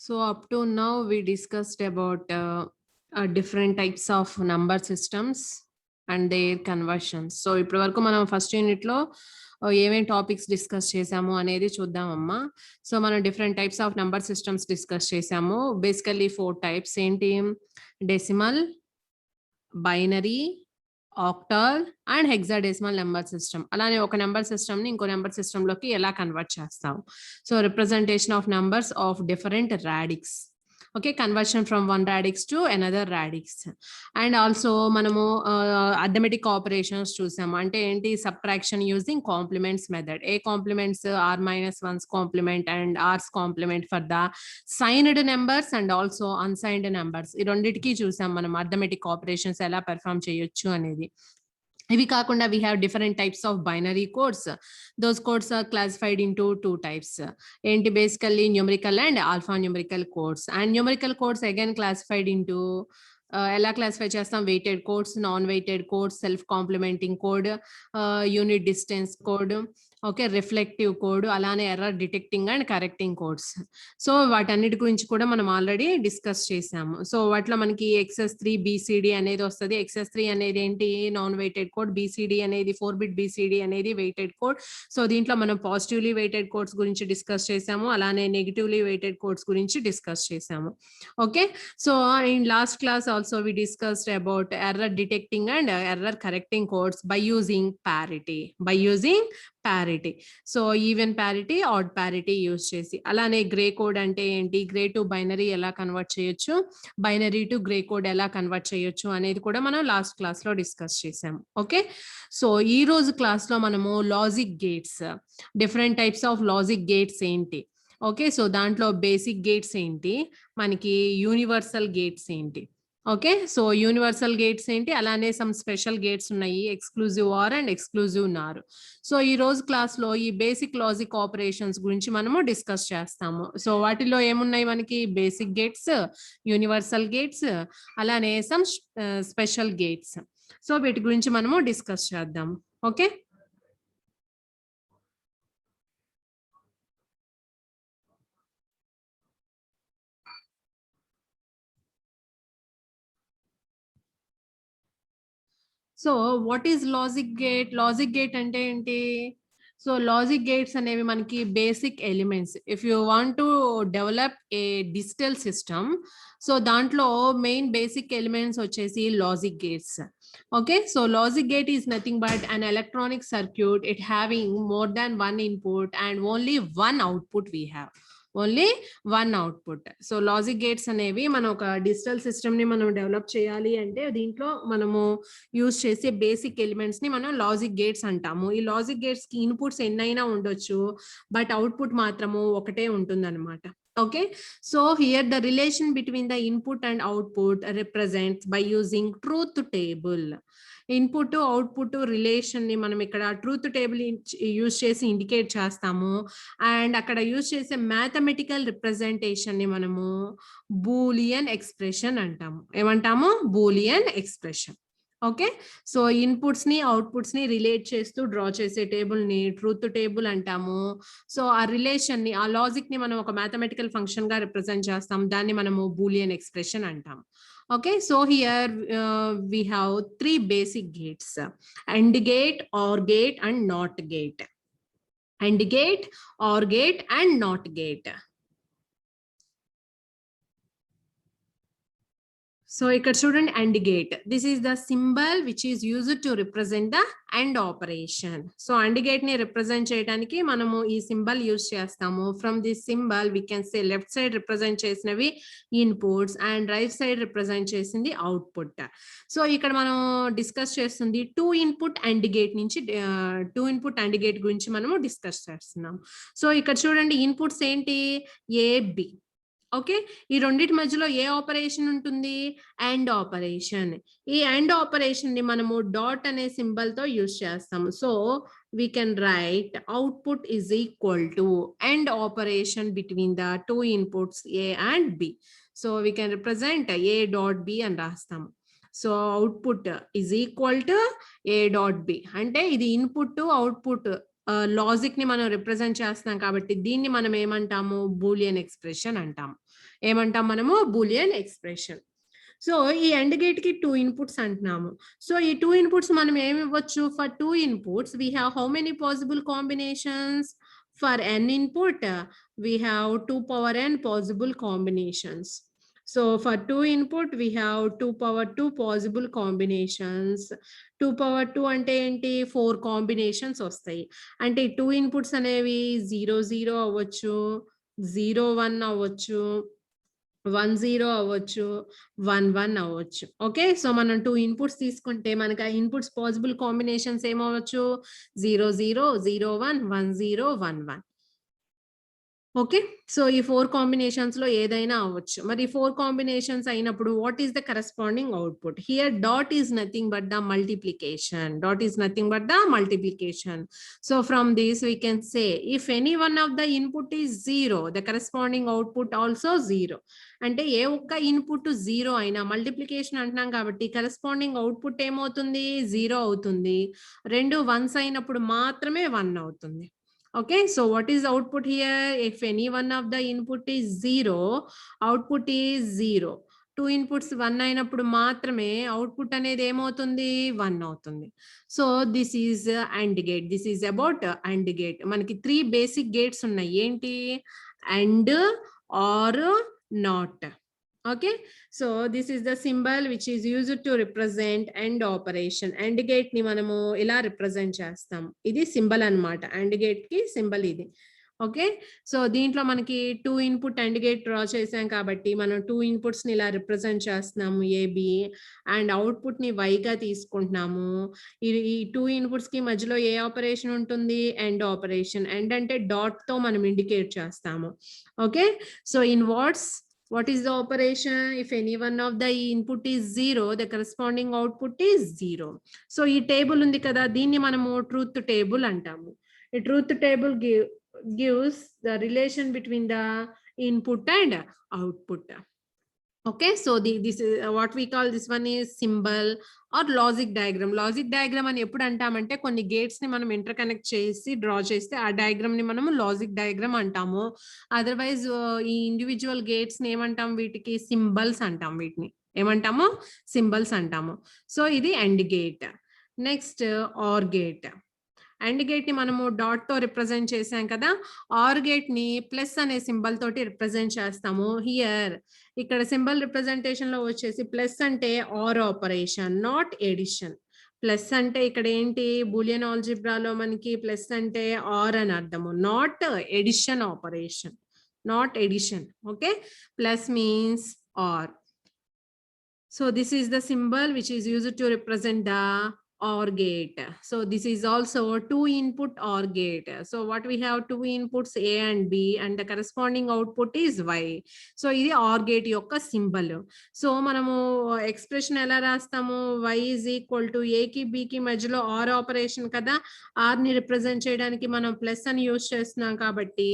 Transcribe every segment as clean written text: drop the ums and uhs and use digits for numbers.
So up to now we discussed about different types of number systems and their conversions. So ఇప్పటి వరకు మనం first unit లో ఏమేం topics discuss చేసాము అనేది చూద్దామమ్మా. సో మనం different types of number systems discuss చేసాము. బేసికల్లీ 4 టైప్స్ ఏంటి? Decimal, binary, octal and hexadecimal number system. అలానే ఒక నెంబర్ సిస్టమ్ ని ఇంకో నెంబర్ సిస్టమ్ లోకి ఎలా కన్వర్ట్ చేస్తాం? So representation of numbers of different radix. Okay, conversion from one radix to another radix. And also మనము arithmetic operations చూసాము. అంటే ఏంటి? Subtraction using complements method. ఏ complements? R minus one's complement and R's complement for the signed numbers and also unsigned numbers. ఈ రెండింటికి చూసాం మనం arithmetic operations ఎలా పెర్ఫామ్ చేయొచ్చు అనేది. ఇవి కాకుండా we have different types of binary codes. Those codes are classified into 2 types. ఏంటి? basically numerical and alphanumerical codes. And numerical codes again classified into ఎలా క్లాసిఫై చేస్తాం? Weighted codes, non weighted codes, self complementing code, unit distance code, okay, reflective code, అలానే error detecting and correcting codes. So వాటన్నిటి గురించి కూడా మనం already discuss చేసాము. So వాటిలో మనకి XS3 BCD అనేది వస్తుంది. XS3 అనేది ఏంటి? Non weighted code. BCD అనేది 4-bit BCD అనేది వెయిటెడ్ కోడ్. సో దీంట్లో మనం పాజిటివ్లీ వెయిటెడ్ కోడ్స్ గురించి డిస్కస్ చేసాము, అలానే నెగిటివ్లీ వెయిటెడ్ కోడ్స్ గురించి డిస్కస్ చేసాము. Okay, so in last class also we discussed about error detecting and error correcting codes by using parity. So even parity, odd parity use చేసి. అలానే grey code అంటే ఏంటి? Grey to binary ఎలా convert చేయొచ్చు, binary to grey code ఎలా convert చేయొచ్చు అనేది కూడా మనం లాస్ట్ క్లాస్ లో డిస్కస్ చేసాము. ఓకే, సో ఈ రోజు క్లాస్ లో మనము logic gates, different types of logic gates ఏంటి, ఓకే, సో దాంట్లో బేసిక్ గేట్స్ ఏంటి, మనకి యూనివర్సల్ గేట్స్ ఏంటి, ఓకే, సో యూనివర్సల్ గేట్స్ ఏంటి, అలానే సమ్ స్పెషల్ గేట్స్ ఉన్నాయి, exclusive are and exclusive Nar. So ఈ రోజు క్లాస్ లో ఈ బేసిక్ లాజిక్ ఆపరేషన్స్ గురించి మనము డిస్కస్ చేస్తాము. సో వాటిలో ఏమున్నాయి మనకి? బేసిక్ గేట్స్, యూనివర్సల్ గేట్స్, అలానే సమ్ స్పెషల్ గేట్స్. సో వీటి గురించి మనము డిస్కస్ చేద్దాం. Okay, so what is logic gate? Logic gate అంటే ఏంటి? సో లాజిక్ గేట్స్ అనేవి మనకి basic elements. If you want to develop a digital system, so దాంట్లో మెయిన్ బేసిక్ ఎలిమెంట్స్ వచ్చేసి logic gates. Okay, so logic gate is nothing but an electronic circuit, it having more than one input and only one output we have. Only one output. So logic gates అనేవి మనం ఒక digital system ని మనం develop చేయాలి అంటే దీంట్లో మనము use చేసే బేసిక్ ఎలిమెంట్స్ ని మనం లాజిక్ గేట్స్ అంటాము. ఈ లాజిక్ గేట్స్ కి ఇన్పుట్స్ ఎన్నైనా ఉండొచ్చు, బట్ అవుట్పుట్ మాత్రము ఒకటే ఉంటుంది అనమాట. Okay, so here the relation between the input and output represents by using truth table. Input output relation ని మనం ఇక్కడ ట్రూత్ టేబుల్ యూజ్ చేసి ఇండికేట్ చేస్తాము. అండ్ అక్కడ యూజ్ చేసే మ్యాథమెటికల్ రిప్రజెంటేషన్ ని మనము బూలియన్ ఎక్స్ప్రెషన్ అంటాము. ఏమంటాము? Boolean expression. Okay, so inputs ని అవుట్పుట్స్ ని రిలేట్ చేస్తూ డ్రా చేసే టేబుల్ ని ట్రూత్ టేబుల్ అంటాము. సో ఆ రిలేషన్ ని, ఆ లాజిక్ ని మనం ఒక మ్యాథమెటికల్ ఫంక్షన్ గా రిప్రజెంట్ చేస్తాం, దాన్ని మనము బూలియన్ ఎక్స్ప్రెషన్ అంటాం. Okay, so here we have 3 basic gates: AND gate, OR gate and NOT gate. AND gate, OR gate and NOT gate. So ఇక్కడ చూడండి, AND gate. This is the symbol which is used to represent the AND operation. So AND gate ని represent చేయడానికి మనము ఈ symbol use చేస్తాము. From this symbol we can say left side represent చేసినవి inputs and right side represent చేసింది output. So ఇక్కడ మనం discuss చేస్తుంది 2 ఇన్పుట్ AND గేట్ నుంచి 2 ఇన్పుట్ AND గేట్ గురించి మనము డిస్కస్ చేస్తున్నాం. సో ఇక్కడ చూడండి, ఇన్పుట్స్ ఏంటి? A, B. ఓకే, ఈ రెండింటి మధ్యలో ఏ ఆపరేషన్ ఉంటుంది? And operation. ఈ అండ్ ఆపరేషన్ ని మనము డాట్ అనే సింబల్ తో యూజ్ చేస్తాము. So we can write output is equal to AND operation between the 2 inputs A and B. So we can represent A dot B అని రాస్తాము. So output is equal to A dot B అంటే ఇది input to output logic ని మనం represent చేస్తున్నాం కాబట్టి దీన్ని మనం ఏమంటాము? బూలియన్ ఎక్స్ప్రెషన్ అంటాము. ఏమంటాం మనము బూలియన్ ఎక్స్ప్రెషన్. సో ఈ ఎండ్ గేట్ కి 2 ఇన్పుట్స్ అంటున్నాము. సో ఈ 2 ఇన్పుట్స్ మనం ఏమి ఇవ్వచ్చు? For 2 inputs we have how many possible combinations? For n input we have 2 power n possible combinations. So for 2 input we have 2 power 2 possible combinations. 2 power 2 అంటే ఏంటి? 4 combinations వస్తాయి. అంటే 2 ఇన్పుట్స్ అనేవి 0 0 అవ్వచ్చు, 0 1 అవ్వచ్చు, 1 0 అవ్వచ్చు, 1 1 అవ్వచ్చు. ఓకే. సో మనం 2 ఇన్పుట్స్ తీసుకుంటే మనకి ఆ ఇన్పుట్స్ పాసిబుల్ కాంబినేషన్స్ ఏమవ్వచ్చు? 0 0 0 1 1 0 1 1. ఓకే. సో ఈ 4 కాంబినేషన్స్ లో ఏదైనా అవ్వచ్చు. మరి 4 కాంబినేషన్స్ అయినప్పుడు what is the corresponding output? Here dot is nothing but the multiplication. Dot is nothing but the multiplication. So from this we can say if any one of the input is 0, the corresponding output also 0. అంటే ఏ ఒక్క input 0 అయినా multiplication అంటున్నాం కాబట్టి corresponding output ఏమవుతుంది? 0 అవుతుంది. రెండు once అయినప్పుడు మాత్రమే 1 అవుతుంది. Okay, so what is output here? If any one of the input is 0, output is 0. 2 inputs 1 అయినప్పుడు మాత్రమే అవుట్పుట్ అనేది ఏమవుతుంది? 1 అవుతుంది. So this is AND gate. This is about AND gate. మనకి 3 బేసిక్ గేట్స్ ఉన్నాయి. ఏంటి? AND, OR, NOT. Okay, so this is the symbol which is used to represent AND operation. AND gate ni manamu ila represent chestam. Idi symbol anamata. AND gate ki symbol idi. Okay. So దీంట్లో మనకి 2 input AND gate draw చేసాం కాబట్టి మనం 2 inputs ని ఇలా represent చేస్తున్నాము AB and output ని Y గా తీసుకుంటున్నాము. ఈ 2 ఇన్పుట్స్ కి మధ్యలో ఏ ఆపరేషన్ ఉంటుంది? AND operation. AND అంటే డాట్ తో మనం ఇండికేట్ చేస్తాము. Okay. So in words, what is the operation? If any one of the input is 0, the corresponding output is 0. So ఈ టేబుల్ ఉంది కదా, దీన్ని మనము ట్రూత్ టేబుల్ అంటాము. ఈ truth table gives the relation between the input and output. Okay, so this is what we call, this one is symbol or logic diagram. Logic diagram అని ఎప్పుడు అంటామంటే కొన్ని గేట్స్ ని మనం ఇంటర్ కనెక్ట్ చేసి draw చేస్తే ఆ డయాగ్రామ్ ని మనము లాజిక్ డయాగ్రామ్ అంటాము. అదర్వైజ్ ఈ ఇండివిజువల్ గేట్స్ ని ఏమంటాం? వీటికి సింబల్స్ అంటాం. వీటిని ఏమంటాము? సింబల్స్ అంటాము. సో ఇది AND gate. Next OR gate. AND gate ని మనము డాట్ తో రిప్రజెంట్ చేసాం కదా. OR గేట్ ని ప్లస్ అనే సింబల్ తోటి రిప్రజెంట్ చేస్తాము. హియర్ ఇక్కడ సింబల్ రిప్రజెంటేషన్ లో వచ్చేసి ప్లస్ అంటే OR operation, not addition. Plus అంటే ఇక్కడ ఏంటి? బూలియన్ ఆల్జిబ్రాలో మనకి ప్లస్ అంటే OR అని అర్థము, not addition operation, not addition. Okay, plus means OR. So this is the symbol which is used to represent the OR gate. So this is also a 2 input OR gate. So what we have, 2 inputs A and B and the corresponding output is Y. So ఇది OR gate యొక్క symbol. So మనము expression ఎలా రాస్తాము? Y is equal to A కి B కి మధ్యలో OR operation కదా. R ని రిప్రజెంట్ చేయడానికి మనం ప్లస్ అని యూజ్ చేస్తున్నాం కాబట్టి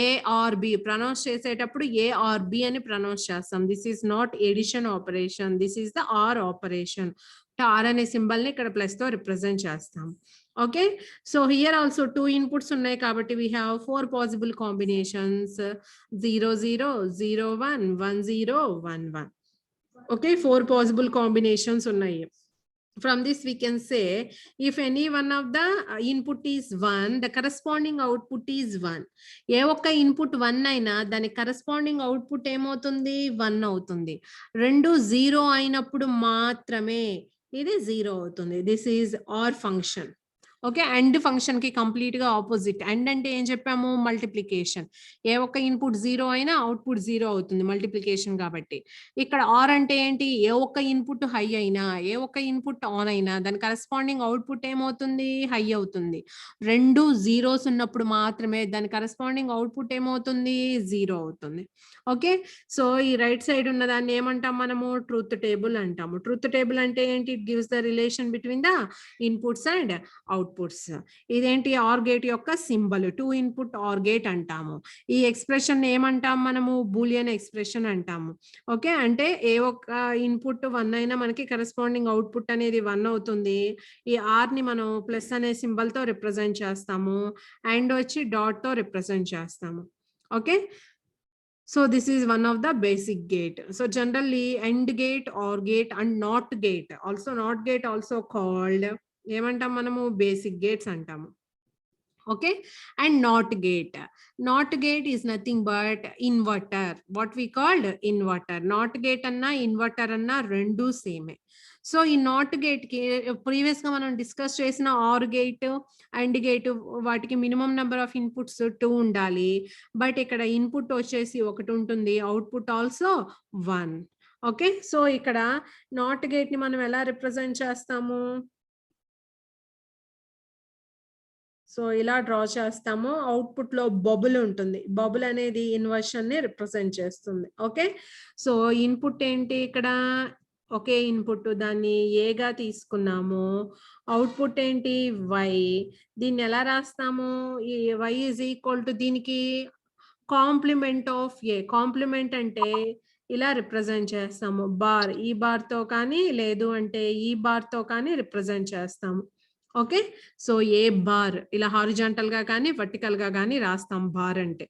A or B ప్రొనౌన్స్ చేసేటప్పుడు A or B అని ప్రొనౌన్స్ చేస్తాం. This is not addition operation, this is the OR operation. R అనే సింబల్ ని ఇక్కడ ప్లస్ తో రిప్రజెంట్ చేస్తాం. Okay, so here also 2 inputs ఉన్నాయి కాబట్టి we have 4 possible combinations, 0 0 0 1 1 0 1 1. Okay, 4 possible combinations ఉన్నాయి. From this we can say if any one of the input is 1, the corresponding output is 1. ఏ ఒక్క input 1 అయినా దాని corresponding output ఏమవుతుంది? 1 అవుతుంది. రెండు 0 అయినప్పుడు మాత్రమే ఇది 0 అవుతుంది. This is OR function. Okay, AND function కి కంప్లీట్ గా ఆపోజిట్. AND అంటే ఏం చెప్పాము? మల్టిప్లికేషన్. ఏ ఒక్క ఇన్పుట్ 0 అయినా అవుట్పుట్ 0 అవుతుంది, మల్టిప్లికేషన్ కాబట్టి. ఇక్కడ OR అంటే ఏంటి? ఏ ఒక్క ఇన్పుట్ హై అయినా, ఏ ఒక్క ఇన్పుట్ ఆన్ అయినా దాని కరెస్పాండింగ్ అవుట్పుట్ ఏమవుతుంది? హై అవుతుంది. రెండు జీరోస్ ఉన్నప్పుడు మాత్రమే దాని కరెస్పాండింగ్ అవుట్పుట్ ఏమవుతుంది? 0 అవుతుంది. ఓకే, సో ఈ రైట్ సైడ్ ఉన్న దాన్ని ఏమంటాం మనము? ట్రూత్ టేబుల్ అంటాము. ట్రూత్ టేబుల్ అంటే ఏంటి? It gives the relation between the inputs and outputs. ఇదేంటి? OR గేట్ యొక్క సింబల్. 2 ఇన్పుట్ OR గేట్ అంటాము. ఈ ఎక్స్ప్రెషన్ ఏమంటాం మనము? బూలియన్ ఎక్స్ప్రెషన్ అంటాము. ఓకే, అంటే ఏ ఒక్క ఇన్పుట్ 1 అయినా మనకి కరెస్పాండింగ్ అవుట్పుట్ అనేది 1 అవుతుంది. ఈ R ని మనం ప్లస్ అనే సింబల్ తో రిప్రజెంట్ చేస్తాము, అండ్ వచ్చి డాట్ తో రిప్రజెంట్ చేస్తాము. Okay, So this is one of the basic gate. So generally AND gate, OR gate and NOT gate, also NOT gate also called ఏమంటాం మనము basic gates అంటాము. Okay, and NOT gate. NOT gate is nothing but inverter. What we called inverter. NOT gate anna inverter anna rendu same. So in NOT gate ki previous ga manam discuss chesina OR gate AND gate వాటికి minimum number of inputs 2 ఉండాలి. But ఇక్కడ input వచ్చేసి ఒకటి ఉంటుంది, output also 1. Okay, so ఇక్కడ not gate ని మనం ఎలా రిప్రజెంట్ చేస్తాము? సో ఇలా డ్రా చేస్తాము. అవుట్పుట్ లో బబుల్ ఉంటుంది, బబుల్ అనేది ఇన్వర్షన్ ని రిప్రజెంట్ చేస్తుంది. ఓకే, సో ఇన్పుట్ ఏంటి ఇక్కడ? ఒకే ఇన్పుట్, దాన్ని ఏగా తీసుకున్నాము. అవుట్పుట్ ఏంటి? వై. దీన్ని ఎలా రాస్తాము? ఈ వై ఈజ్ ఈక్వల్ టు దీనికి కాంప్లిమెంట్ ఆఫ్ ఏ. కాంప్లిమెంట్ అంటే ఇలా రిప్రజెంట్ చేస్తాము, బార్, ఈ బార్ తో కానీ లేదు అంటే ఈ బార్ తో కానీ రిప్రజెంట్ చేస్తాము. ఓకే, సో ఏ బార్ ఇలా హారిజాంటల్ గా కానీ వర్టికల్ గా కానీ రాస్తాం బార్ అంటే.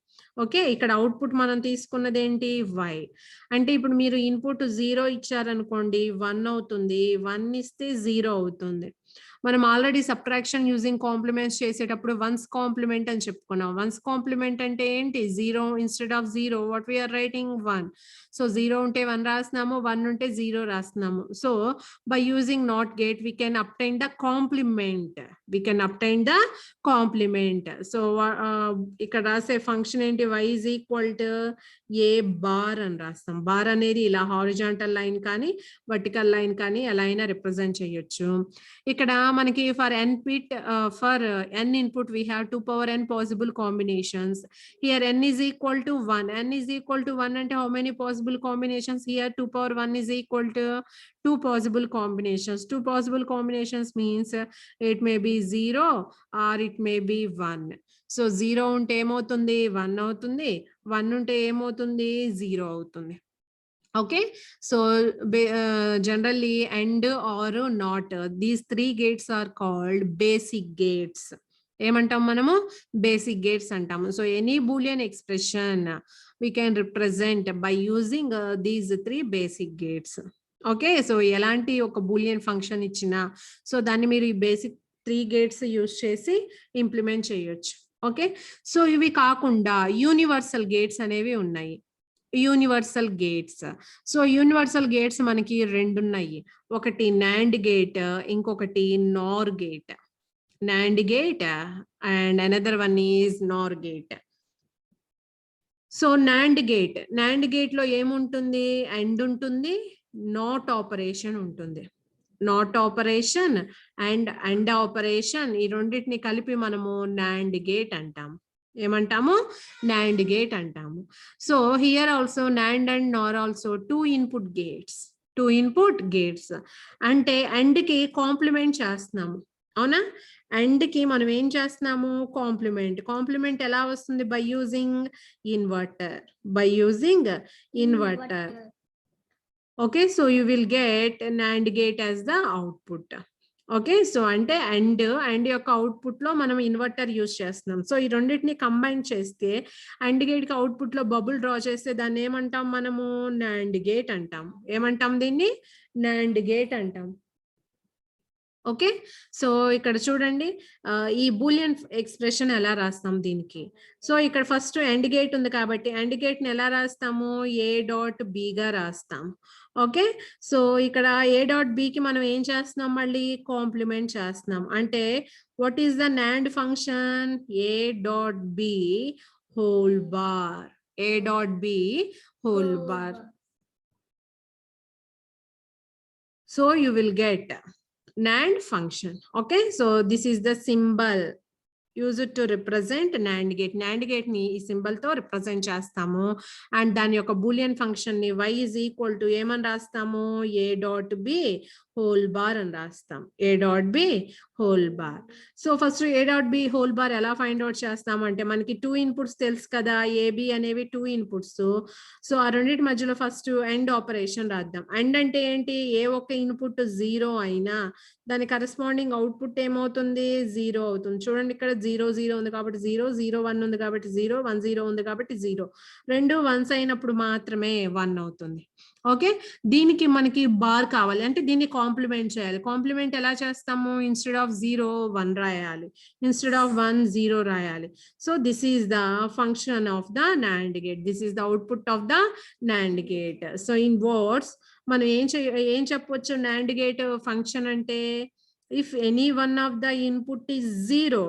ఓకే, ఇక్కడ అవుట్పుట్ మనం తీసుకున్నది ఏంటి? వై. అంటే ఇప్పుడు మీరు ఇన్పుట్ 0 ఇచ్చారనుకోండి 1 అవుతుంది, 1 ఇస్తే 0 అవుతుంది. మనం ఆల్రెడీ సబ్ట్రాక్షన్ యూజింగ్ కాంప్లిమెంట్స్ చేసేటప్పుడు వన్స్ కాంప్లిమెంట్ అని చెప్పుకున్నాం. వన్స్ కాంప్లిమెంట్ అంటే ఏంటి? 0 instead of 0 what we're writing 1. So 0 ఉంటే 1 రాస్తున్నాము, 1 ఉంటే 0 రాస్తున్నాము. So by using NOT gate we can obtain the complement. We can obtain the complement. So ఇక్కడ రాసే ఫంక్షన్ ఏంటి? y is equal to a bar అని రాస్తాం. బార్ అనేది ఇలా హారిజాంటల్ లైన్ కానీ వర్టికల్ లైన్ కానీ ఎలా అయినా రిప్రజెంట్ చేయొచ్చు. ఇక్కడ మనకి for n bit for n input we have 2 power n possible combinations. Here n is equal to 1. N is equal to 1 అంటే how many possible combinations? Here 2 power 1 is equal to 2 possible combinations. 2 possible combinations means it may be 0 or it may be 1. So 0 ఉంటే ఏమవుతుంది? 1 అవుతుంది. 1 ఉంటే ఏమవుతుంది? 0 అవుతుంది. Okay, so generally AND or NOT, these 3 gates are called basic gates. ఏమంటాం మనము? Basic gates అంటాము. So any Boolean expression we can represent by using these 3 basic gates. Okay, so ఎలాంటి ఒక బూలియన్ ఫంక్షన్ ఇచ్చినా సో దాన్ని మీరు ఈ basic 3 gates use చేసి ఇంప్లిమెంట్ చేయొచ్చు. ఓకే, సో ఇవి కాకుండా యూనివర్సల్ గేట్స్ అనేవి ఉన్నాయి. Universal gates. So universal gates మనకి 2 ఉన్నాయి. ఒకటి NAND గేట్, ఇంకొకటి NOR gate. NAND gate and another one is NOR gate. So NAND gate లో ఏముంటుంది? AND ఉంటుంది, NOT ఆపరేషన్ ఉంటుంది. NOT operation and AND operation, ఈ రెండింటిని కలిపి మనము NAND gate అంటాము. ఏమంటాము? NAND gate అంటాము. So here also NAND and NOR also 2 input gates. 2 input gates అంటే AND కి కాంప్లిమెంట్ చేస్తున్నాము, అవునా? AND కి మనం ఏం చేస్తున్నాము? కాంప్లిమెంట్. కాంప్లిమెంట్ ఎలా వస్తుంది? By using inverter. By using inverter. Okay, so you will get NAND gate as the output. Okay, so అంటే AND యొక్క అవుట్పుట్ లో మనం ఇన్వర్టర్ యూజ్ చేస్తున్నాం. సో ఈ రెండింటిని కంబైన్ చేస్తే AND గేట్ కి అవుట్పుట్ లో బబుల్ డ్రా చేస్తే దాన్ని ఏమంటాం మనము? NAND gate అంటాం. ఏమంటాం దీన్ని? NAND gate అంటాం. ఓకే, సో ఇక్కడ చూడండి ఈ బూలియన్ ఎక్స్ప్రెషన్ ఎలా రాస్తాం దీనికి. సో ఇక్కడ ఫస్ట్ AND గేట్ ఉంది కాబట్టి AND గేట్ ని ఎలా రాస్తాము? A.B గా రాస్తాం. ఓకే, సో ఇక్కడ A.B కి మనం ఏం చేస్తున్నాం? మళ్ళీ కాంప్లిమెంట్ చేస్తున్నాం. అంటే what is the NAND function? A.B whole bar. A.B whole bar. So you will get NAND function. Okay, so this is the symbol used to represent NAND gate. NAND gate ni ఈ symbol తో represent చేస్తాము. And దాని యొక్క Boolean function ని y is equal to ఏమని రాస్తాము? A.B whole bar అని రాస్తాం. A.B whole bar. So first A.B whole bar ఎలా ఫైండ్ అవుట్ చేస్తామంటే మనకి 2 ఇన్పుట్స్ తెలుసు కదా, AB అనేవి 2 ఇన్పుట్స్. సో ఆ రెండింటి మధ్యలో ఫస్ట్ AND ఆపరేషన్ రాద్దాం. AND అంటే ఏంటి? ఏ ఒక్క ఇన్పుట్ 0 అయినా దాని కరెస్పాండింగ్ అవుట్పుట్ ఏమవుతుంది 0 అవుతుంది. చూడండి ఇక్కడ 0 0 ఉంది కాబట్టి 0 0 1 ఉంది కాబట్టి 0 1 0 ఉంది కాబట్టి 0 రెండు వన్స్ అయినప్పుడు మాత్రమే 1 అవుతుంది. ఓకే, దీనికి మనకి బార్ కావాలి అంటే దీన్ని కాంప్లిమెంట్ చేయాలి. కాంప్లిమెంట్ ఎలా చేస్తాము? ఇన్స్టెడ్ ఆఫ్ 0 1 రాయాలి, ఇన్స్టెడ్ ఆఫ్ 1 0 రాయాలి. So this is the function of the NAND gate, this is the output of the NAND gate. So in words మనం ఏం చెప్పొచ్చు NAND గేట్ ఫంక్షన్ అంటే, if any one of the input is 0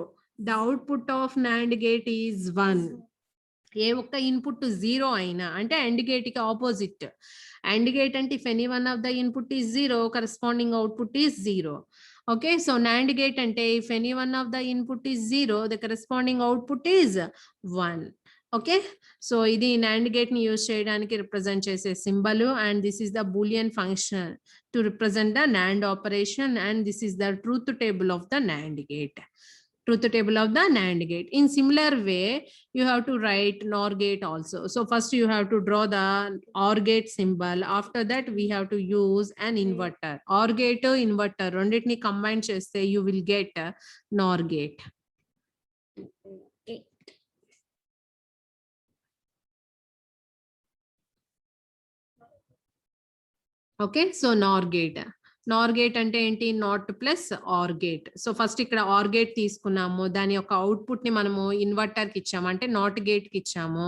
the output of NAND gate is 1. ఏ ఒక్క input 0 అయినా అంటే AND gate కి opposite. AND gate అంటే if any one of the input is 0, corresponding output is 0. Okay, so NAND gate అంటే if any one of the input is 0, the corresponding output is 1. Okay, so ఇది NAND gate ని use చేయడానికి represent చేసే symbol, and this is the Boolean function to represent the NAND operation, and this is the truth table of the NAND gate. Truth table of the NAND gate. In similar way, you have to write NOR gate also. So first you have to draw the OR gate symbol. After that, we have to use an inverter. OR gate, inverter, రెండిటిని combine చేస్తే you will get a NOR gate. Okay, so NOR gate. NOR gate అంటే ఏంటి? Not plus OR gate. So first ఇక్కడ OR gate తీసుకున్నాము, దాని యొక్క output ని మనము ఇన్వర్టర్ కి ఇచ్చాము, అంటే నాట్ గేట్ కి ఇచ్చాము.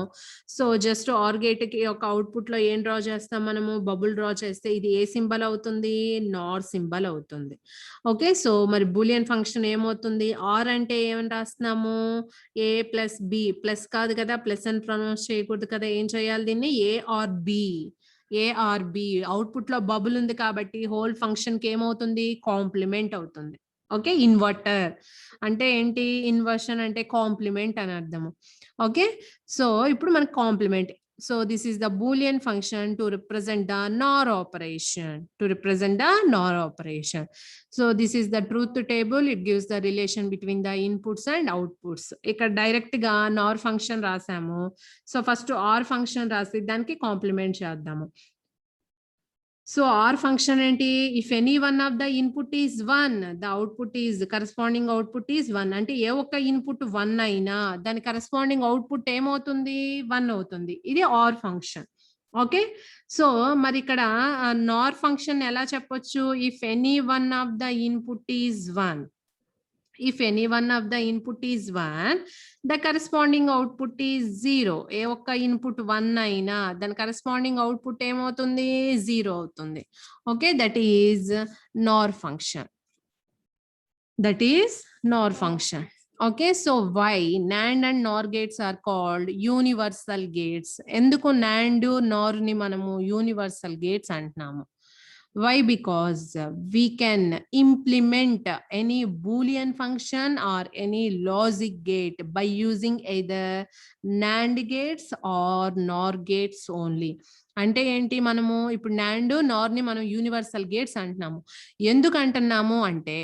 సో జస్ట్ ఆర్ గేట్ కి యొక్క అవుట్పుట్ లో ఏం డ్రా చేస్తాం మనము? బబుల్ డ్రా చేస్తే ఇది ఏ సింబల్ అవుతుంది? నార్ సింబల్ అవుతుంది. ఓకే, సో మరి బూలియన్ ఫంక్షన్ ఏమవుతుంది? ఆర్ అంటే ఏమని రాస్తున్నాము? ఏ ప్లస్ బి, ప్లస్ కాదు కదా, ప్లస్ అని ప్రొనౌన్స్ చేయకూడదు కదా, ఏం చేయాలి దీన్ని? ఏ ఆర్ బి. ఏఆర్బి అవుట్పుట్ లో బబుల్ ఉంది కాబట్టి హోల్ ఫంక్షన్ కి ఏమవుతుంది? కాంప్లిమెంట్ అవుతుంది. ఓకే, ఇన్వర్టర్ అంటే ఏంటి? ఇన్వర్షన్ అంటే కాంప్లిమెంట్ అని అర్థము. ఓకే, సో ఇప్పుడు మనకి complement. So this is the Boolean function to represent the NOR operation, to represent the NOR operation. So this is the truth table. It gives the relation between the inputs and outputs. ఇక్కడ direct గా NOR function రాసాము. So first OR function రాసి దానికి complement చేద్దాము. So OR function ఏంటి? If any one of the input is 1, the output is corresponding output is 1. అంటే ఏ ఒక్క input 1 అయినా దాని కరెస్పాండింగ్ అవుట్పుట్ ఏమవుతుంది? 1 అవుతుంది. ఇది ఆర్ ఫంక్షన్. ఓకే, సో మరి ఇక్కడ నార్ ఫంక్షన్ ఎలా చెప్పొచ్చు? If any one of the input is 1, if any one of the input is 1, the corresponding output is 0. ఏ ఒక్క ఇన్పుట్ 1 అయినా దాని కరెస్పాండింగ్ అవుట్పుట్ ఏమవుతుంది? 0 అవుతుంది. Okay, that is NOR function. That is NOR function. Okay, so why NAND and NOR gates are called universal gates? ఎందుకు NAND NOR ని మనము universal gates అంటున్నాము? Why? Because we can implement any Boolean function or any logic gate by using either NAND gates or NOR gates only. అంటే ఏంటి? మనము ఇప్పుడు NAND NOR ని మనం యూనివర్సల్ గేట్స్ అంటున్నాము. ఎందుకు అంటున్నాము అంటే,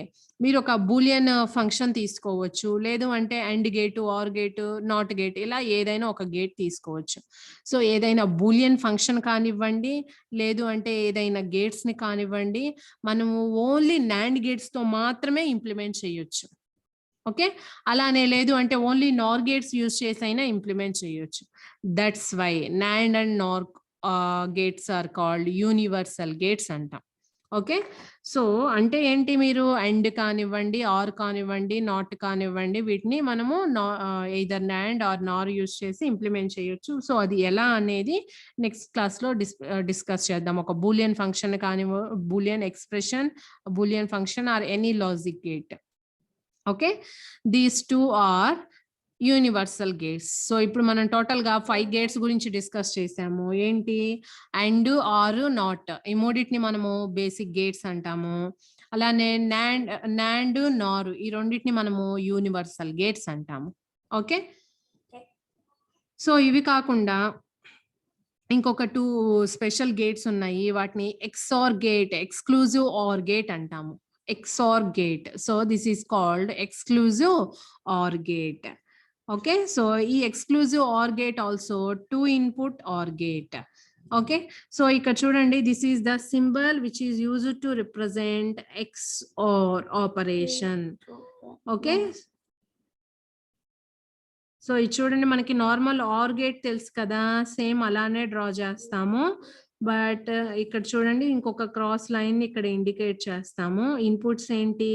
మీరు ఒక బూలియన్ ఫంక్షన్ తీసుకోవచ్చు, లేదు అంటే AND gate, OR gate, not gate, ఇలా ఏదైనా ఒక గేట్ తీసుకోవచ్చు. సో ఏదైనా బూలియన్ ఫంక్షన్ కానివ్వండి, లేదు అంటే ఏదైనా గేట్స్ ని కానివ్వండి, మనము ఓన్లీ NAND గేట్స్ తో మాత్రమే ఇంప్లిమెంట్ చేయొచ్చు. ఓకే, అలానే లేదు అంటే ఓన్లీ NOR గేట్స్ యూజ్ చేసి అయినా ఇంప్లిమెంట్ చేయొచ్చు. That's why NAND and NOR gates are called universal gates అంటాం. ఓకే, సో అంటే ఏంటి? మీరు అండ్ కానివ్వండి, ఆర్ కానివ్వండి, నాట్ కానివ్వండి, వీటిని మనము either NAND or NOR use చేసి ఇంప్లిమెంట్ చేయొచ్చు. సో అది ఎలా అనేది నెక్స్ట్ క్లాస్ లో డిస్కస్ చేద్దాం. ఒక బూలియన్ ఫంక్షన్ కానివ్వండి, Boolean expression, Boolean function or any logic gate. Okay, these two are universal gates. So ఇప్పుడు మనం టోటల్ గా 5 గేట్స్ గురించి డిస్కస్ చేసాము. ఏంటి? అండ్, ఆర్, నాట్, ఈ మూడింటిని మనము బేసిక్ గేట్స్ అంటాము. అలానే NAND NOR ఈ రెండింటిని మనము యూనివర్సల్ గేట్స్ అంటాము. ఓకే, సో ఇవి కాకుండా ఇంకొక 2 స్పెషల్ గేట్స్ ఉన్నాయి. వాటిని XOR gate, exclusive OR gate అంటాము. XOR gate. So this is called exclusive OR gate. Okay, so ఈ exclusive OR gate also 2 input OR gate. Okay. So ఇక్కడ చూడండి, this is the symbol which is used to represent XOR operation. Okay. So ఇది చూడండి, మనకి normal or gate తెలుసు కదా, same అలానే draw చేస్తాము. బట్ ఇక్కడ చూడండి, ఇంకొక క్రాస్ లైన్ ఇక్కడ ఇండికేట్ చేస్తాము. ఇన్పుట్స్ ఏంటి,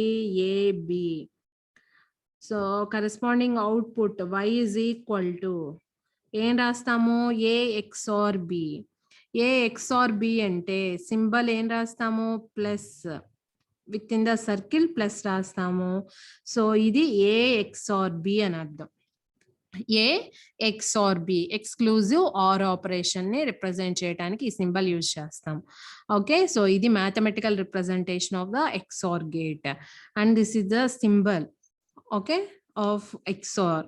A B. So corresponding output y is equal to ఏం రాస్తాము, A XOR b. A XOR b అంటే సింబల్ ఏం రాస్తాము, plus, with in the circle plus రాస్తాము. సో ఇది ఏ XOR b అని అర్థం. A XOR b, exclusive OR operation ని రిప్రజెంట్ చేయడానికి ఈ సింబల్ యూజ్ చేస్తాం. ఓకే. సో ఇది mathematical representation of the XOR gate and this is the symbol, okay, of XOR.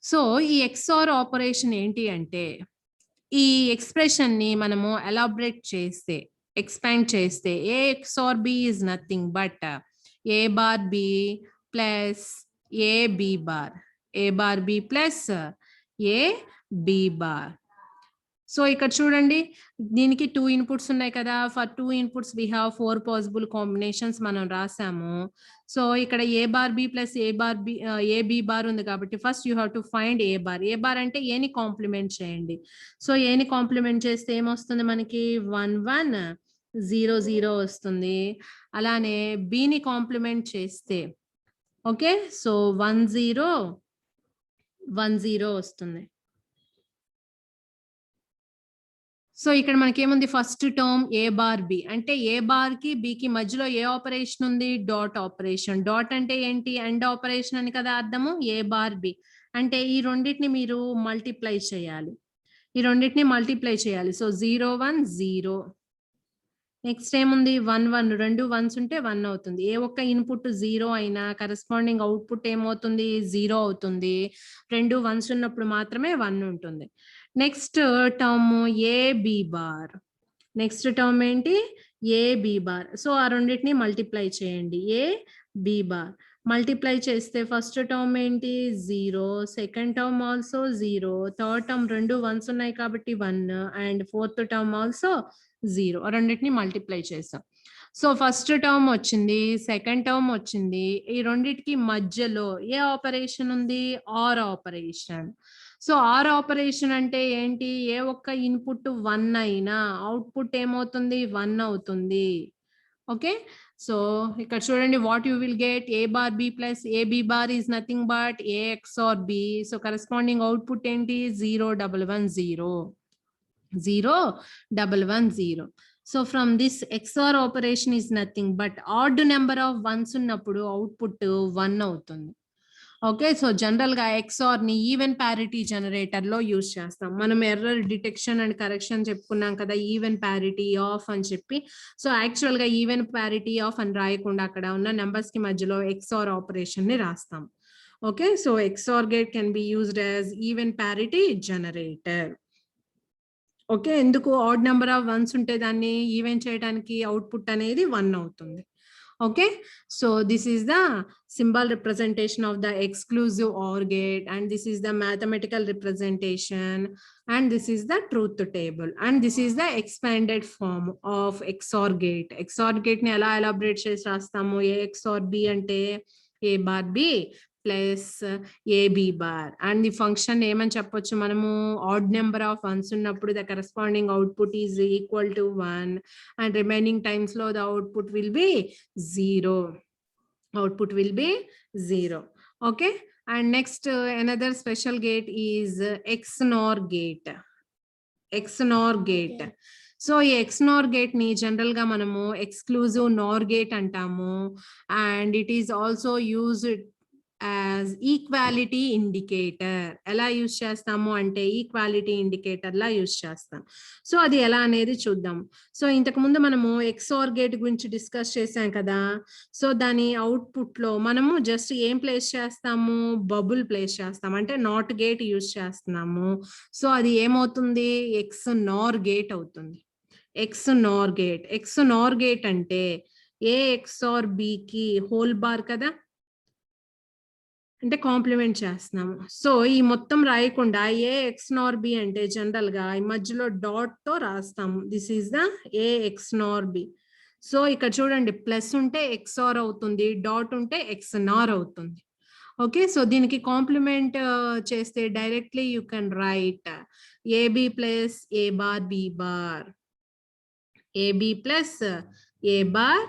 So ఈ XOR ఆపరేషన్ ఏంటి అంటే, ఈ ఎక్స్ప్రెషన్ ని మనము ఎలాబరేట్ చేస్తే, ఎక్స్పాండ్ చేస్తే, A XOR b is nothing but A bar B plus A B bar, A bar B plus A B bar. So ఇక్కడ చూడండి, దీనికి 2 ఇన్పుట్స్ ఉన్నాయి కదా. For 2 inputs we have 4 possible combinations మనం రాసాము. సో ఇక్కడ A bar B plus A bar B, A B bar ఉంది కాబట్టి first you have to find A bar. A bar అంటే ఏని కాంప్లిమెంట్ చేయండి. సో ఏని కాంప్లిమెంట్ చేస్తే ఏమొస్తుంది మనకి, 1 1 0 0 వస్తుంది. అలానే బిని కాంప్లిమెంట్ చేస్తే, ఓకే, సో 1 0 1 0 వస్తుంది. సో ఇక్కడ మనకి ఏముంది, ఫస్ట్ టర్మ్ ఏ బార్ బి అంటే ఏ బార్ కి బి కి మధ్యలో ఏ ఆపరేషన్ ఉంది, డాట్ ఆపరేషన్. డాట్ అంటే ఏంటి, అండ్ ఆపరేషన్ అని కదా అర్థము. ఏ బార్ బి అంటే ఈ రెండింటిని మీరు మల్టిప్లై చేయాలి, ఈ రెండింటిని మల్టిప్లై చేయాలి. సో 0 1 0. నెక్స్ట్ ఏముంది, 1 1, 2 1s ఉంటే 1 అవుతుంది. ఏ ఒక్క ఇన్పుట్ 0 అయినా కరెస్పాండింగ్ అవుట్పుట్ ఏమవుతుంది, 0 అవుతుంది. 2 1s ఉన్నప్పుడు మాత్రమే 1 ఉంటుంది. Next term A B bar, next term ఏంటి, ఏ బి బార్. సో ఆ రెండింటిని మల్టిప్లై చేయండి, ఏ బి బార్. మల్టిప్లై చేస్తే ఫస్ట్ టర్మ్ ఏంటి, 0, second term also 0, third term 2 1s ఉన్నాయి కాబట్టి 1, అండ్ ఫోర్త్ టర్మ్ ఆల్సో 0. రెండింటిని మల్టిప్లై చేసాం. సో ఫస్ట్ టర్మ్ వచ్చింది, సెకండ్ టర్మ్ వచ్చింది. ఈ రెండింటికి మధ్యలో ఏ ఆపరేషన్ ఉంది, OR operation. So OR operation అంటే ఏంటి, ఏ ఒక్క ఇన్పుట్ 1 అయినా అవుట్పుట్ ఏమవుతుంది, 1 అవుతుంది. ఓకే. సో ఇక్కడ చూడండి, what you will get, A bar B plus A B bar is nothing but A XOR B. So corresponding output ఏంటి, 0 1 1 0 0 1 1 0. So from this XOR operation is nothing but odd number of ones ఉన్నప్పుడు output 1 అవుతుంది. Okay. So general గా XOR ని even parity generator లో use చేస్తాం. మనం error detection and correction చెప్పుకున్నాం కదా, ఈవెన్ ప్యారిటీ ఆఫ్ అని చెప్పి. సో యాక్చువల్ గా ఈవెన్ ప్యారిటీ ఆఫ్ అని రాయకుండా అక్కడ ఉన్న నెంబర్స్ కి మధ్యలో XOR ఆపరేషన్ ని రాస్తాం. Okay. So XOR gate can be used as even parity generator. Okay. ఎందుకు, ఆడ్ నెంబర్ ఆఫ్ వన్స్ ఉంటే దాన్ని ఈవెన్ చేయడానికి అవుట్పుట్ అనేది 1 అవుతుంది. Okay, so this is the symbol representation of the exclusive OR gate, and this is the mathematical representation, and this is the truth table, and this is the expanded form of XOR gate. XOR gate ni ela elaborate chesi rastamu, A XOR B ante A bar B plus AB bar, and the function name and చెప్పొచ్చు మనము, odd number of ones ఉన్నప్పుడు the corresponding output is equal to 1, and remaining times లో the output will be 0. Output will be 0. Okay, and next another special gate is XNOR gate. XNOR gate. So ఈ XNOR gate ని general గా మనము exclusive NOR gate అంటాము, and it is also used as equality indicator. ఎలా use చేస్తాము అంటే equality indicator లా use చేస్తాం. So అది ఎలా అనేది చూద్దాం. సో ఇంతకు ముందు మనము XOR గేట్ గురించి డిస్కస్ చేసాం కదా. సో దాని అవుట్పుట్ లో మనము జస్ట్ ఏం ప్లేస్ చేస్తాము, బబుల్ ప్లేస్ చేస్తాం, అంటే నాట్ గేట్ యూజ్ చేస్తున్నాము. సో అది ఏమవుతుంది, XNOR గేట్ అవుతుంది. XNOR gate. XNOR గేట్ అంటే ఏ XOR B కి హోల్ బార్ కదా, అంటే కాంప్లిమెంట్ చేస్తున్నాము. సో ఈ మొత్తం రాయకుండా ఏ ఎక్స్ నార్ బి అంటే జనరల్ గా ఈ మధ్యలో డాట్ తో రాస్తాము. This is the A XNOR B. So ఇక్కడ చూడండి ప్లస్ ఉంటే ఎక్స్ ఆర్ అవుతుంది, డాట్ ఉంటే ఎక్స్ నార్ అవుతుంది. ఓకే, సో దీనికి కాంప్లిమెంట్ చేస్తే directly you can write AB plus A bar B bar, AB plus A bar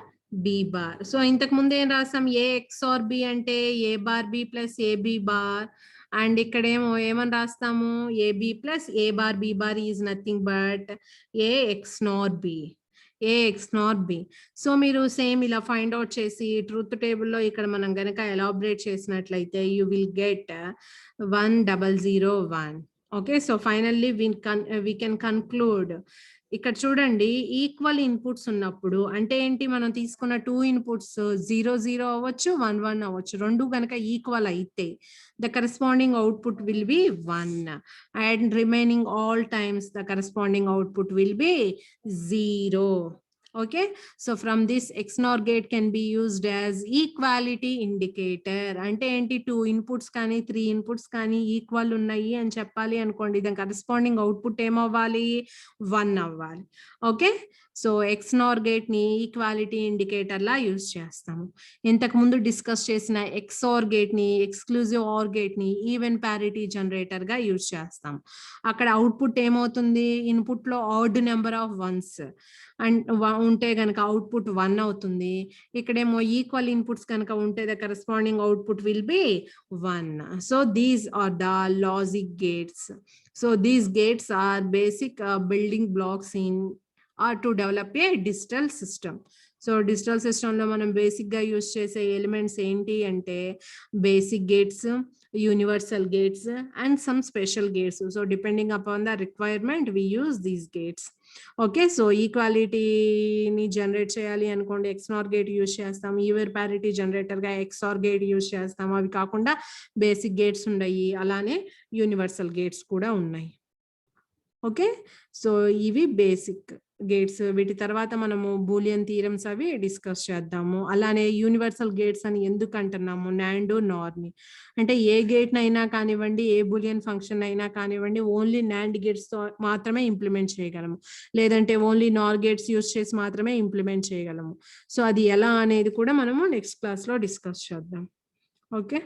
B bar. So ఇంతకు ముందు ఏం రాసాం, ఏ ఎక్స్ ఆర్ బి అంటే A bar B plus AB bar. And ఇక్కడ ఏమని రాస్తాము, AB plus A bar B bar is nothing but A XNOR B, A XNOR B. So మీరు same ఇలా ఫైండ్ అవుట్ చేసి truth టేబుల్లో ఇక్కడ మనం గనక ఎలాబరేట్ చేసినట్లయితే you will get 1001. Okay, so finally we can conclude. ఇక్కడ చూడండి ఈక్వల్ ఇన్పుట్స్ ఉన్నప్పుడు అంటే ఏంటి, మనం తీసుకున్న 2 ఇన్పుట్స్ 0 అవ్వచ్చు 1 అవ్వచ్చు, రెండు కనుక ఈక్వల్ అయితే the corresponding output will be 1 and remaining all times the corresponding output will be 0. Okay, so from this XNOR gate can be used as equality indicator. అంటే ఏంటి, 2 ఇన్పుట్స్ కానీ 3 ఇన్పుట్స్ కానీ ఈక్వల్ ఉన్నాయి అని చెప్పాలి అనుకోండి, దాని కరెస్పాండింగ్ అవుట్పుట్ ఏమవ్వాలి, 1 అవ్వాలి. ఓకే, సో XNOR గేట్ ని ఈక్వాలిటీ ఇండికేటర్ లా యూజ్ చేస్తాము. ఇంతకు ముందు డిస్కస్ చేసిన XOR గేట్ ని, ఎక్స్క్లూజివ్ OR గేట్ ని ఈవెన్ ప్యారిటీ జనరేటర్ గా యూజ్ చేస్తాం. అక్కడ అవుట్పుట్ ఏమవుతుంది, ఇన్పుట్ లో add number of once and ఉంటే గనక అవుట్పుట్ 1 అవుతుంది. ఇక్కడేమో ఈక్వల్ ఇన్పుట్స్ కనుక ఉంటే the corresponding output will be 1. So these are the logic gates. So these gates are basic building blocks in or to develop a digital system. సో digital system లో మనం basic గా use చేసే elements ఏంటి అంటే basic gates, universal gates and some special gates. So depending upon the requirement we use these gates. Okay, so ఈక్వాలిటీని generate చేయాలి అనుకోండి XNOR గేట్ యూజ్ చేస్తాం, ఈవెన్ ప్యారిటీ జనరేటర్ గా XOR గేట్ యూజ్ చేస్తాం. అవి కాకుండా బేసిక్ గేట్స్ ఉన్నాయి, అలానే యూనివర్సల్ గేట్స్ కూడా ఉన్నాయి. ఓకే, సో ఇవి బేసిక్ గేట్స్. వీటి తర్వాత మనము బూలియన్ థీరమ్స్ అవి డిస్కస్ చేద్దాము. అలానే యూనివర్సల్ గేట్స్ అని ఎందుకు అంటున్నాము, నాండ్ నార్ ని అంటే ఏ గేట్ నైనా కానివ్వండి, ఏ బూలియన్ ఫంక్షన్ అయినా కానివ్వండి, ఓన్లీ నాండ్ గేట్స్ తో మాత్రమే ఇంప్లిమెంట్ చేయగలము, లేదంటే ఓన్లీ నార్ గేట్స్ యూజ్ చేసి మాత్రమే ఇంప్లిమెంట్ చేయగలము. సో అది ఎలా అనేది కూడా మనము నెక్స్ట్ క్లాస్ లో డిస్కస్ చేద్దాం. ఓకే.